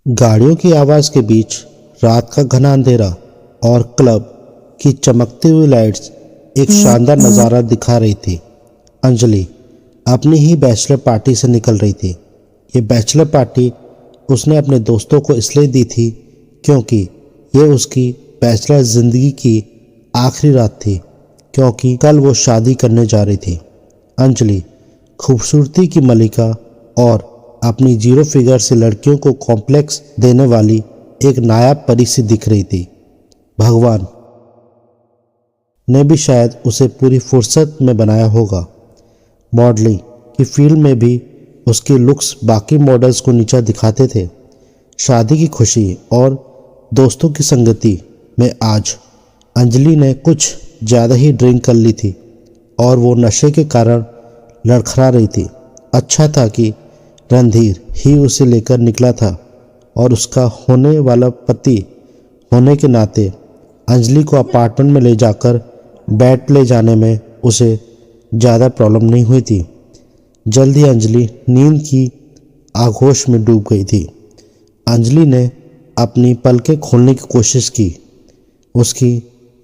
गाड़ियों की आवाज़ के बीच रात का घना अंधेरा और क्लब की चमकती हुई लाइट्स एक शानदार नज़ारा दिखा रही थी। अंजलि अपनी ही बैचलर पार्टी से निकल रही थी। ये बैचलर पार्टी उसने अपने दोस्तों को इसलिए दी थी क्योंकि ये उसकी बैचलर ज़िंदगी की आखिरी रात थी, क्योंकि कल वो शादी करने जा रही थी। अंजलि खूबसूरती की मलिका और अपनी जीरो फिगर से लड़कियों को कॉम्प्लेक्स देने वाली एक नायाब परी सी दिख रही थी। भगवान ने भी शायद उसे पूरी फुर्सत में बनाया होगा। मॉडलिंग की फील्ड में भी उसके लुक्स बाकी मॉडल्स को नीचा दिखाते थे। शादी की खुशी और दोस्तों की संगति में आज अंजलि ने कुछ ज़्यादा ही ड्रिंक कर ली थी और वो नशे के कारण लड़खड़ा रही थी। अच्छा था कि रणधीर ही उसे लेकर निकला था और उसका होने वाला पति होने के नाते अंजलि को अपार्टमेंट में ले जाकर बेड ले जाने में उसे ज़्यादा प्रॉब्लम नहीं हुई थी। जल्द ही अंजलि नींद की आगोश में डूब गई थी। अंजलि ने अपनी पलकें खोलने की कोशिश की। उसकी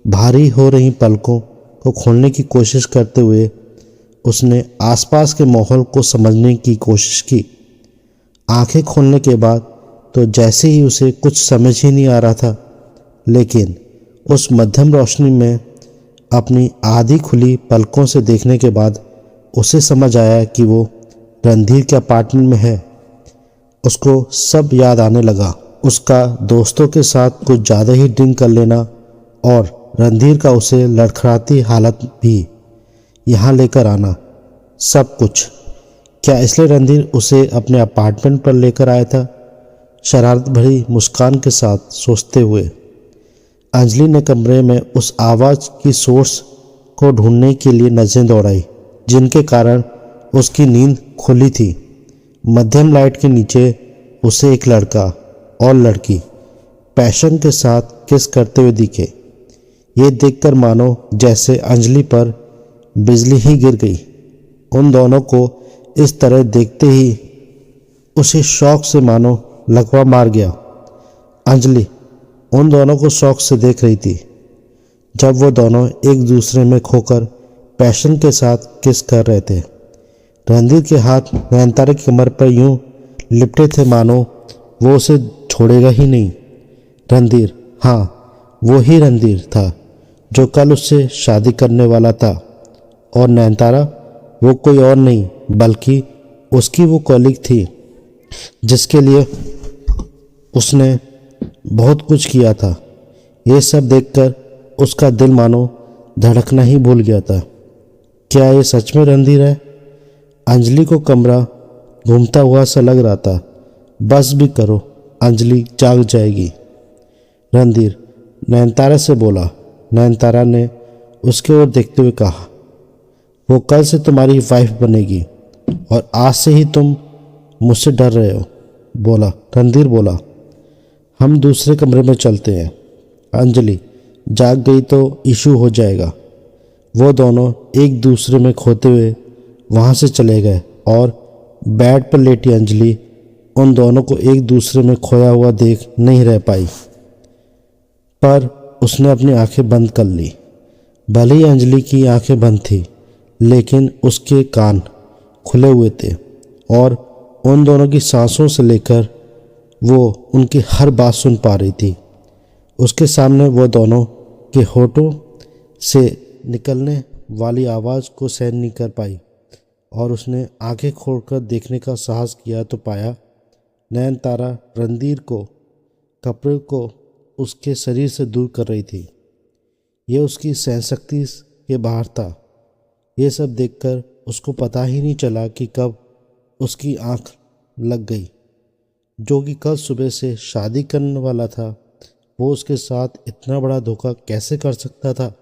भारी हो रही पलकों को खोलने की कोशिश करते हुए उसने आसपास के माहौल को समझने की कोशिश की। आंखें खोलने के बाद तो जैसे ही उसे कुछ समझ ही नहीं आ रहा था, लेकिन उस मध्यम रोशनी में अपनी आधी खुली पलकों से देखने के बाद उसे समझ आया कि वो रणधीर के अपार्टमेंट में है। उसको सब याद आने लगा। उसका दोस्तों के साथ कुछ ज़्यादा ही ड्रिंक कर लेना और रणधीर का उसे लड़खड़ाती हालत भी यहाँ लेकर आना, सब कुछ। क्या इसलिए रणधीर उसे अपने अपार्टमेंट पर लेकर आया था? शरारत भरी मुस्कान के साथ सोचते हुए अंजलि ने कमरे में उस आवाज़ की सोर्स को ढूंढने के लिए नज़रें दौड़ाई जिनके कारण उसकी नींद खुली थी। मध्यम लाइट के नीचे उसे एक लड़का और लड़की पैशन के साथ किस करते हुए दिखे। ये देखकर मानो जैसे अंजलि पर बिजली ही गिर गई। उन दोनों को इस तरह देखते ही उसे शौक से मानो लकवा मार गया। अंजलि उन दोनों को शौक से देख रही थी जब वो दोनों एक दूसरे में खोकर पैशन के साथ किस कर रहे थे। रणधीर के हाथ नयनतारा की कमर पर यूं लिपटे थे मानो वो उसे छोड़ेगा ही नहीं। रणधीर, हाँ, वो ही रणधीर था जो कल उससे शादी करने वाला था, और नयनतारा वो कोई और नहीं बल्कि उसकी वो कॉलीग थी जिसके लिए उसने बहुत कुछ किया था। ये सब देखकर उसका दिल मानो धड़कना ही भूल गया था। क्या ये सच में रणधीर है? अंजलि को कमरा घूमता हुआ सा लग रहा था। बस भी करो, अंजलि जाग जाएगी। रणधीर नयनतारा से बोला। नयनतारा ने उसके ओर देखते हुए कहा, वो कल से तुम्हारी वाइफ बनेगी और आज से ही तुम मुझसे डर रहे हो, बोला। रणधीर बोला, हम दूसरे कमरे में चलते हैं। अंजलि जाग गई तो इशू हो जाएगा। वो दोनों एक दूसरे में खोते हुए वहाँ से चले गए और बेड पर लेटी अंजलि उन दोनों को एक दूसरे में खोया हुआ देख नहीं रह पाई, पर उसने अपनी आंखें बंद कर ली। भले ही अंजलि की आंखें बंद थी, लेकिन उसके कान खुले हुए थे और उन दोनों की सांसों से लेकर वो उनकी हर बात सुन पा रही थी। उसके सामने वो दोनों के होठों से निकलने वाली आवाज़ को सहन नहीं कर पाई और उसने आंखें खोलकर देखने का साहस किया तो पाया नयनतारा रणधीर को कपड़े को उसके शरीर से दूर कर रही थी। यह उसकी सहनशक्ति के बाहर था। ये सब देखकर उसको पता ही नहीं चला कि कब उसकी आंख लग गई। जो कि कल सुबह से शादी करने वाला था, वो उसके साथ इतना बड़ा धोखा कैसे कर सकता था?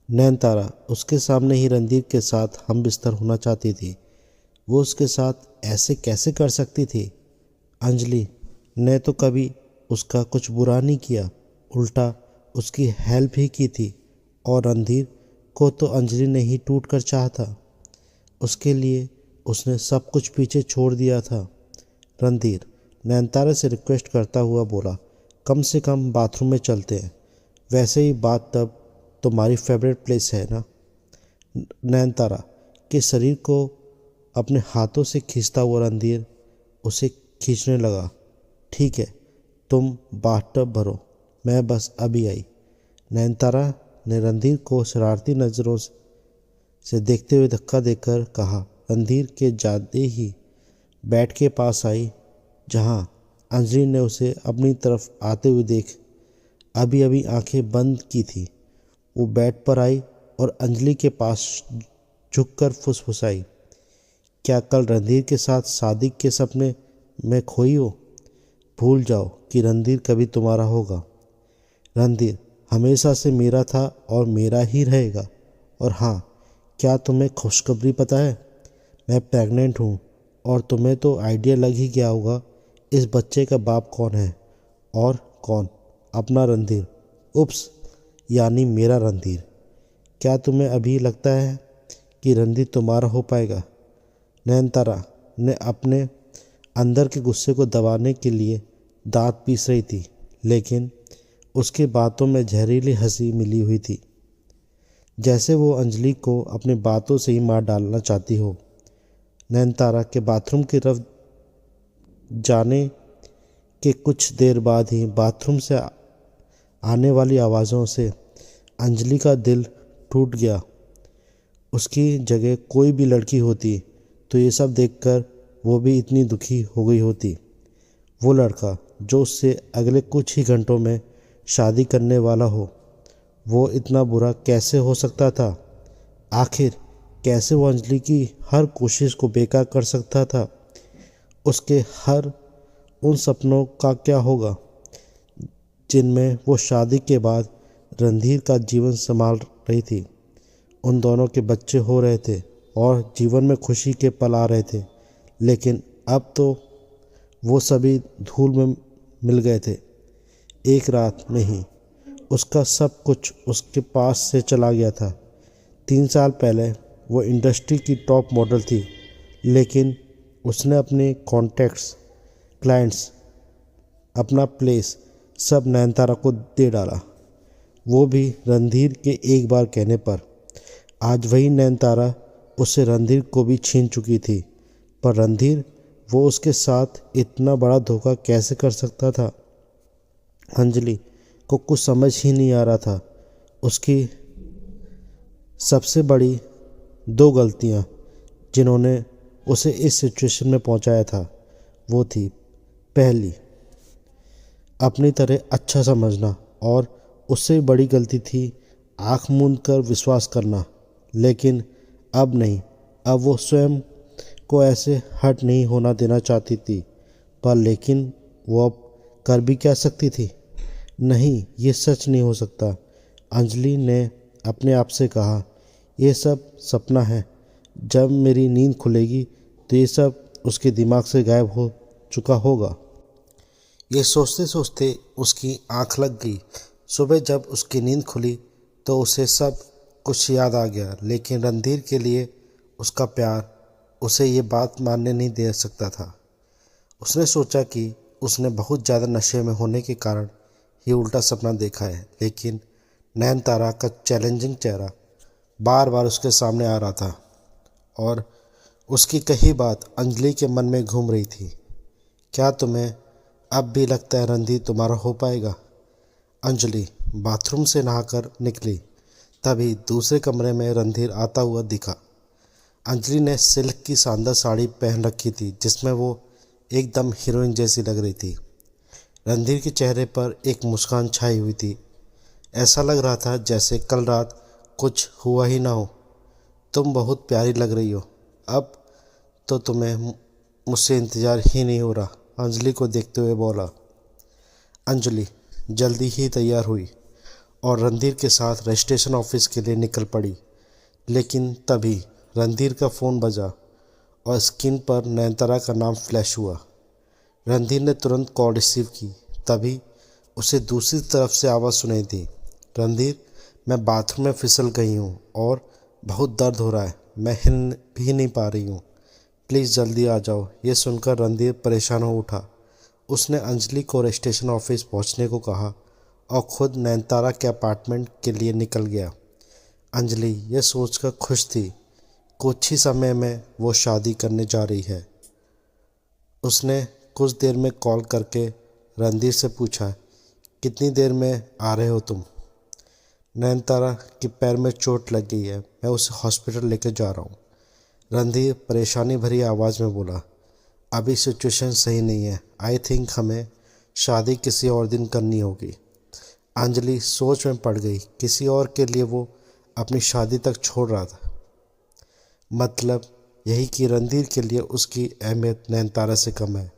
नयनतारा उसके सामने ही रणधीर के साथ हम बिस्तर होना चाहती थी। वो उसके साथ ऐसे कैसे कर सकती थी? अंजलि ने तो कभी उसका कुछ बुरा नहीं किया, उल्टा उसकी हेल्प ही की थी, और रणधीर को तो अंजलि ने ही टूट कर चाहा था। उसके लिए उसने सब कुछ पीछे छोड़ दिया था। रणधीर नयनतारा से रिक्वेस्ट करता हुआ बोला, कम से कम बाथरूम में चलते हैं, वैसे ही बात तब तुम्हारी फेवरेट प्लेस है ना। नयनतारा के शरीर को अपने हाथों से खींचता हुआ रणधीर उसे खींचने लगा। ठीक है, तुम बाथटब भरो, मैं बस अभी आई। नयनतारा ने रणधीर को शरारती नज़रों से देखते हुए धक्का देकर कहा। रणधीर के जाते ही बेड के पास आई, जहां अंजलि ने उसे अपनी तरफ आते हुए देख अभी अभी आंखें बंद की थी। वो बेड पर आई और अंजलि के पास झुककर फुसफुसाई, क्या कल रणधीर के साथ शादी के सपने में खोई हो? भूल जाओ कि रणधीर कभी तुम्हारा होगा। रणधीर हमेशा से मेरा था और मेरा ही रहेगा। और हाँ, क्या तुम्हें खुशखबरी पता है? मैं प्रेग्नेंट हूँ और तुम्हें तो आइडिया लग ही गया होगा इस बच्चे का बाप कौन है। और कौन? अपना रणधीर। उप्स, यानी मेरा रणधीर। क्या तुम्हें अभी लगता है कि रणधीर तुम्हारा हो पाएगा? नयनतारा ने अपने अंदर के गुस्से को दबाने के लिए दांत पीस रही थी, लेकिन उसकी बातों में जहरीली हंसी मिली हुई थी, जैसे वो अंजलि को अपनी बातों से ही मार डालना चाहती हो। नयनतारा के बाथरूम की तरफ जाने के कुछ देर बाद ही बाथरूम से आने वाली आवाज़ों से अंजलि का दिल टूट गया। उसकी जगह कोई भी लड़की होती तो ये सब देखकर वो भी इतनी दुखी हो गई होती। वो लड़का जो उससे अगले कुछ ही घंटों में शादी करने वाला हो, वो इतना बुरा कैसे हो सकता था? आखिर कैसे वो अंजलि की हर कोशिश को बेकार कर सकता था? उसके हर उन सपनों का क्या होगा जिनमें वो शादी के बाद रणधीर का जीवन संभाल रही थी? उन दोनों के बच्चे हो रहे थे और जीवन में खुशी के पल आ रहे थे, लेकिन अब तो वो सभी धूल में मिल गए थे। एक रात में ही उसका सब कुछ उसके पास से चला गया था। 3 साल पहले वो इंडस्ट्री की टॉप मॉडल थी, लेकिन उसने अपने कॉन्टैक्ट्स, क्लाइंट्स, अपना प्लेस सब नयनतारा को दे डाला, वो भी रणधीर के एक बार कहने पर। आज वही नयनतारा उससे रणधीर को भी छीन चुकी थी, पर रणधीर वो उसके साथ इतना बड़ा धोखा कैसे कर सकता था? अंजलि को कुछ समझ ही नहीं आ रहा था। उसकी सबसे बड़ी 2 गलतियां जिन्होंने उसे इस सिचुएशन में पहुंचाया था, वो थी, पहली, अपनी तरह अच्छा समझना, और उससे बड़ी गलती थी आँख मूंद कर विश्वास करना। लेकिन अब नहीं, अब वो स्वयं को ऐसे हर्ट नहीं होना देना चाहती थी, पर लेकिन वो अब कर भी क्या सकती थी? नहीं, ये सच नहीं हो सकता। अंजलि ने अपने आप से कहा, ये सब सपना है। जब मेरी नींद खुलेगी तो ये सब उसके दिमाग से गायब हो चुका होगा। ये सोचते सोचते उसकी आंख लग गई। सुबह जब उसकी नींद खुली तो उसे सब कुछ याद आ गया, लेकिन रणधीर के लिए उसका प्यार उसे ये बात मानने नहीं दे सकता था। उसने सोचा कि उसने बहुत ज़्यादा नशे में होने के कारण ये उल्टा सपना देखा है, लेकिन नयनतारा का चैलेंजिंग चेहरा बार बार उसके सामने आ रहा था और उसकी कही बात अंजलि के मन में घूम रही थी। क्या तुम्हें अब भी लगता है रणधीर तुम्हारा हो पाएगा? अंजलि बाथरूम से नहाकर निकली, तभी दूसरे कमरे में रणधीर आता हुआ दिखा। अंजलि ने सिल्क की शानदार साड़ी पहन रखी थी, जिसमें वो एकदम हीरोइन जैसी लग रही थी। रणधीर के चेहरे पर एक मुस्कान छाई हुई थी। ऐसा लग रहा था जैसे कल रात कुछ हुआ ही ना हो। तुम बहुत प्यारी लग रही हो। अब तो तुम्हें मुझसे इंतज़ार ही नहीं हो रहा, अंजलि को देखते हुए बोला। अंजलि जल्दी ही तैयार हुई और रणधीर के साथ रजिस्ट्रेशन ऑफिस के लिए निकल पड़ी, लेकिन तभी रणधीर का फ़ोन बजा और स्क्रीन पर नयनतारा का नाम फ्लैश हुआ। रणधीर ने तुरंत कॉल रिसीव की, तभी उसे दूसरी तरफ से आवाज़ सुनाई दी। रणधीर, मैं बाथरूम में फिसल गई हूँ और बहुत दर्द हो रहा है, मैं हिल भी नहीं पा रही हूँ, प्लीज़ जल्दी आ जाओ। ये सुनकर रणधीर परेशान हो उठा उसने अंजलि को रजिस्ट्रेशन ऑफिस पहुंचने को कहा और खुद नयनतारा के अपार्टमेंट के लिए निकल गया। अंजलि यह सोचकर खुश थी कुछ ही समय में वो शादी करने जा रही है। उसने कुछ देर में कॉल करके रणधीर से पूछा, कितनी देर में आ रहे हो तुम? नयनतारा के पैर में चोट लग गई है, मैं उसे हॉस्पिटल लेकर जा रहा हूँ। रणधीर परेशानी भरी आवाज़ में बोला, अभी सिचुएशन सही नहीं है, आई थिंक हमें शादी किसी और दिन करनी होगी। अंजलि सोच में पड़ गई, किसी और के लिए वो अपनी शादी तक छोड़ रहा था। मतलब यही कि रणधीर के लिए उसकी अहमियत नयनतारा से कम है।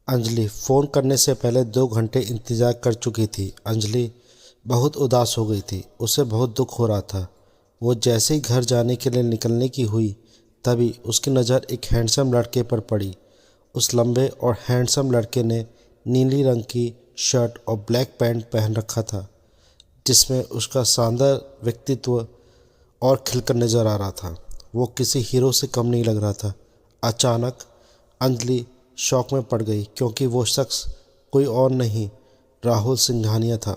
अंजलि फ़ोन करने से पहले 2 घंटे इंतज़ार कर चुकी थी। अंजलि बहुत उदास हो गई थी, उसे बहुत दुख हो रहा था। वो जैसे ही घर जाने के लिए निकलने की हुई तभी उसकी नज़र एक हैंडसम लड़के पर पड़ी। उस लंबे और हैंडसम लड़के ने नीली रंग की शर्ट और ब्लैक पैंट पहन रखा था, जिसमें उसका शानदार व्यक्तित्व और खिलकर नजर आ रहा था। वो किसी हीरो से कम नहीं लग रहा था। अचानक अंजलि शौक में पड़ गई क्योंकि वो शख्स कोई और नहीं राहुल सिंघानिया था,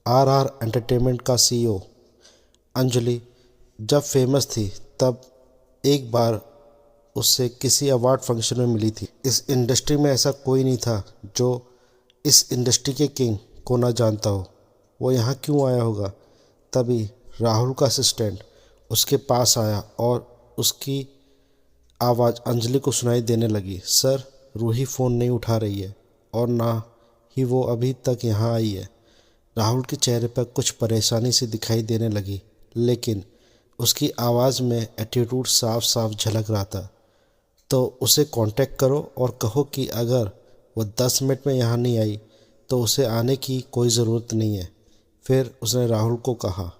RR एंटरटेनमेंट का CEO। अंजलि जब फेमस थी तब एक बार उससे किसी अवार्ड फंक्शन में मिली थी। इस इंडस्ट्री में ऐसा कोई नहीं था जो इस इंडस्ट्री के किंग को ना जानता हो। वो यहाँ क्यों आया होगा? तभी राहुल का असिस्टेंट उसके पास आया और उसकी आवाज़ अंजलि को सुनाई देने लगी, सर रूही फ़ोन नहीं उठा रही है और ना ही वो अभी तक यहाँ आई है। राहुल के चेहरे पर कुछ परेशानी सी दिखाई देने लगी, लेकिन उसकी आवाज़ में एटीट्यूड साफ साफ झलक रहा था। तो उसे कांटेक्ट करो और कहो कि अगर वो 10 मिनट में यहाँ नहीं आई तो उसे आने की कोई ज़रूरत नहीं है। फिर उसने राहुल को कहा,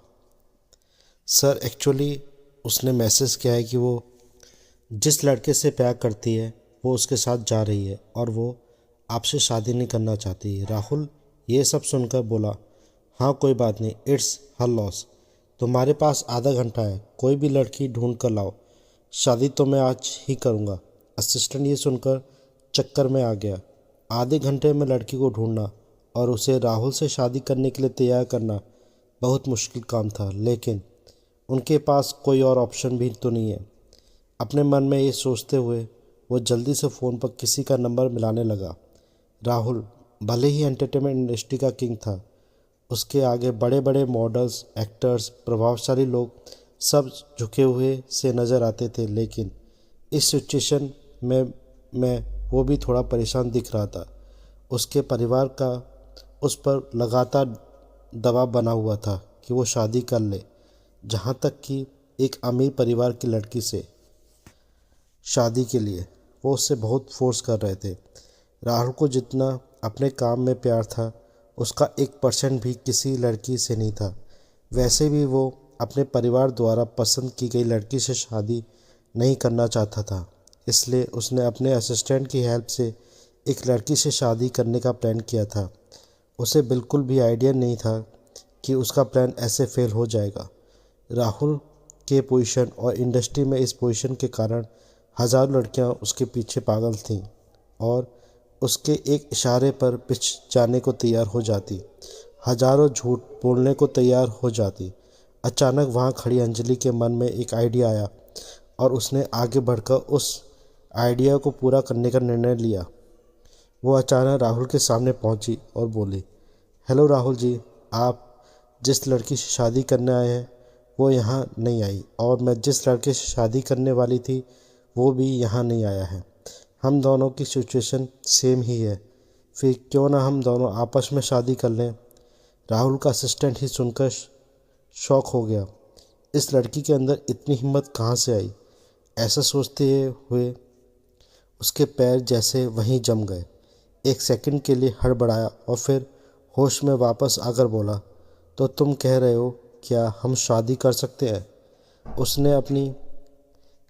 सर एक्चुअली उसने मैसेज किया है कि वो जिस लड़के से प्यार करती है वो उसके साथ जा रही है और वो आपसे शादी नहीं करना चाहती। राहुल ये सब सुनकर बोला, हाँ कोई बात नहीं, इट्स हर लॉस। तुम्हारे पास आधा घंटा है, कोई भी लड़की ढूंढ कर लाओ, शादी तो मैं आज ही करूँगा। असिस्टेंट ये सुनकर चक्कर में आ गया। आधे घंटे में लड़की को ढूंढना और उसे राहुल से शादी करने के लिए तैयार करना बहुत मुश्किल काम था, लेकिन उनके पास कोई और ऑप्शन भी तो नहीं है। अपने मन में ये सोचते हुए वो जल्दी से फ़ोन पर किसी का नंबर मिलाने लगा। राहुल भले ही एंटरटेनमेंट इंडस्ट्री का किंग था, उसके आगे बड़े बड़े मॉडल्स, एक्टर्स, प्रभावशाली लोग सब झुके हुए से नज़र आते थे, लेकिन इस सिचुएशन में वो भी थोड़ा परेशान दिख रहा था। उसके परिवार का उस पर लगातार दबाव बना हुआ था कि वो शादी कर ले, जहाँ तक कि एक अमीर परिवार की लड़की से शादी के लिए वो उससे बहुत फोर्स कर रहे थे। राहुल को जितना अपने काम में प्यार था उसका 1% भी किसी लड़की से नहीं था। वैसे भी वो अपने परिवार द्वारा पसंद की गई लड़की से शादी नहीं करना चाहता था, इसलिए उसने अपने असिस्टेंट की हेल्प से एक लड़की से शादी करने का प्लान किया था। उसे बिल्कुल भी आइडिया नहीं था कि उसका प्लान ऐसे फेल हो जाएगा। राहुल के पोजीशन और इंडस्ट्री में इस पोजीशन के कारण हज़ारों लड़कियां उसके पीछे पागल थीं और उसके एक इशारे पर पिछ जाने को तैयार हो जाती, हज़ारों झूठ बोलने को तैयार हो जाती। अचानक वहाँ खड़ी अंजलि के मन में एक आइडिया आया और उसने आगे बढ़कर उस आइडिया को पूरा करने का निर्णय लिया। वो अचानक राहुल के सामने पहुंची और बोली, हेलो राहुल जी, आप जिस लड़की से शादी करने आए हैं वो यहाँ नहीं आई और मैं जिस लड़के से शादी करने वाली थी वो भी यहाँ नहीं आया है। हम दोनों की सिचुएशन सेम ही है, फिर क्यों ना हम दोनों आपस में शादी कर लें। राहुल का असिस्टेंट ही सुनकर शॉक हो गया। इस लड़की के अंदर इतनी हिम्मत कहाँ से आई? ऐसा सोचते हुए उसके पैर जैसे वहीं जम गए। एक सेकंड के लिए हड़बड़ाया और फिर होश में वापस आकर बोला, तो तुम कह रहे हो क्या हम शादी कर सकते हैं? उसने अपनी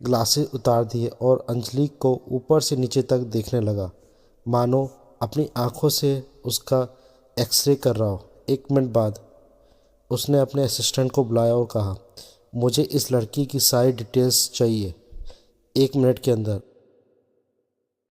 ग्लासेस उतार दिए और अंजलि को ऊपर से नीचे तक देखने लगा, मानो अपनी आंखों से उसका एक्सरे कर रहा हो। 1 मिनट बाद उसने अपने असिस्टेंट को बुलाया और कहा, मुझे इस लड़की की सारी डिटेल्स चाहिए 1 मिनट के अंदर।